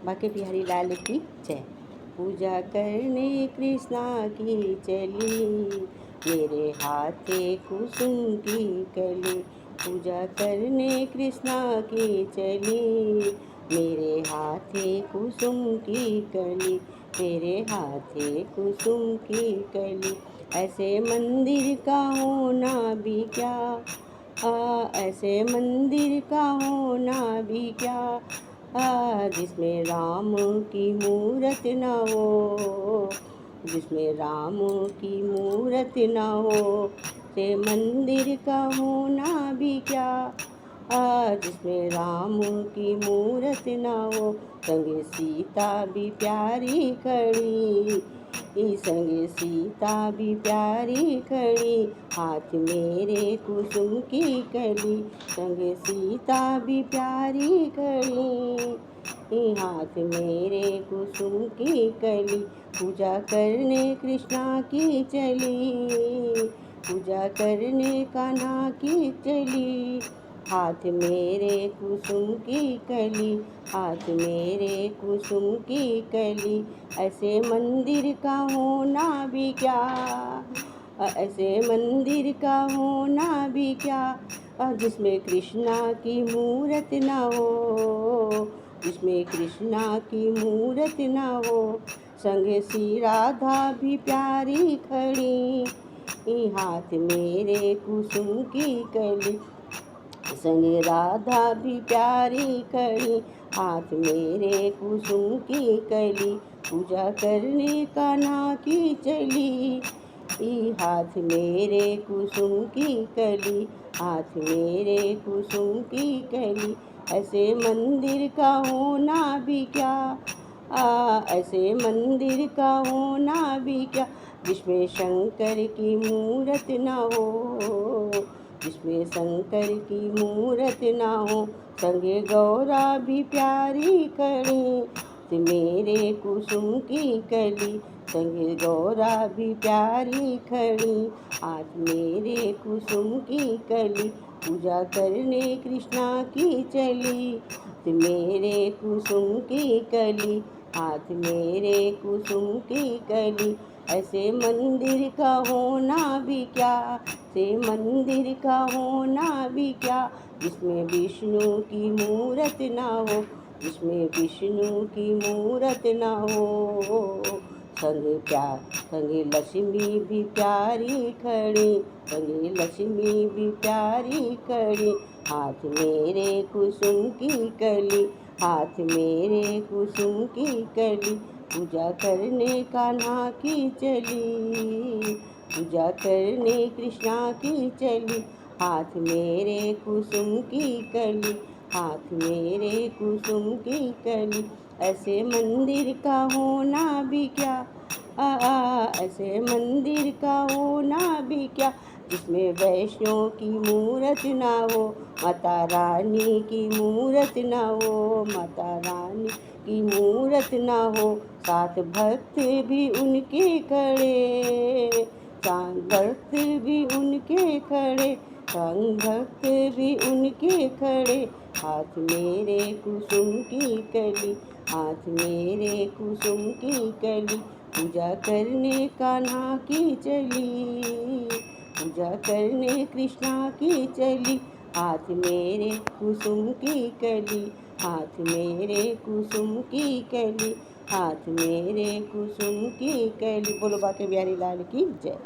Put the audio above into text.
बाके बिहारी लाल की जय। पूजा करने कृष्णा की चली, मेरे हाथे कुसुम की कली। पूजा करने कृष्णा की चली, मेरे हाथे कुसुम की कली। मेरे हाथे कुसुम की कली। ऐसे मंदिर का होना भी क्या, ऐसे मंदिर का होना भी क्या, जिसमें राम की मूरत न हो, जिसमें राम की मूरत न हो। से मंदिर का होना भी क्या, जिसमें राम की मूरत न हो। संगे सीता भी प्यारी खड़ी, संगे सीता भी प्यारी खड़ी। हाथ मेरे कुसुम की कली, संगे सीता भी प्यारी खड़ी। हाथ मेरे कुसुम की कली। पूजा करने कृष्णा की चली, पूजा करने कान्हा की चली। हाथ मेरे कुसुम की कली, हाथ मेरे कुसुम की कली। ऐसे मंदिर का होना भी क्या, ऐसे मंदिर का होना भी क्या, जिसमें कृष्णा की मूरत न हो, जिसमें कृष्णा की मूरत न हो। संगे श्री राधा भी प्यारी खड़ी, हाथ मेरे कुसुम की कली। संगे राधा भी प्यारी खड़ी, हाथ मेरे कुसुम की कली। पूजा करने कान्हा की चली, हाथ मेरे कुसुम की कली, हाथ मेरे कुसुम की कली। ऐसे मंदिर का होना भी क्या, ऐसे मंदिर का होना भी क्या, जिसमें शंकर की मूरत न हो, जिसमें शंकर की मूरत न हो। संगे गौरा भी प्यारी खड़ी, मेरे कुसुम की कली। संगे गौरा भी प्यारी खड़ी, हाथ मेरे कुसुम की कली। पूजा करने कृष्णा की चली, मेरे कुसुम की कली, हाथ मेरे कुसुम की कली। ऐसे मंदिर का होना भी क्या, से मंदिर का होना भी क्या, जिसमें विष्णु की मूरत न हो, जिसमें विष्णु की मूरत न हो। संगे लक्ष्मी भी प्यारी खड़ी, संगे लक्ष्मी भी प्यारी खड़ी। हाथ मेरे कुसुम की कली, हाथ मेरे कुसुम की कली। पूजा करने कान्हा की चली, पूजा करने कृष्णा की चली। हाथ मेरे कुसुम की कली, हाथ मेरे कुसुम की कली। ऐसे मंदिर का होना भी क्या, ऐसे मंदिर का होना भी क्या, जिसमें वैष्णो की मूरत ना हो, माता रानी की मूरत ना हो, माता रानी की मूरत ना हो। साथ भक्त भी उनके खड़े, संग भक्त भी उनके खड़े, संग भक्त भी उनके खड़े। हाथ मेरे कुसुम की कली, हाथ मेरे कुसुम की कली। पूजा करने कान्हा की चली, पूजा करने कृष्णा की चली। हाथ मेरे कुसुम की कली, हाथ मेरे कुसुम की कली, हाथ मेरे कुसुम की कली। बोलो बाके बिहारी लाल की जय।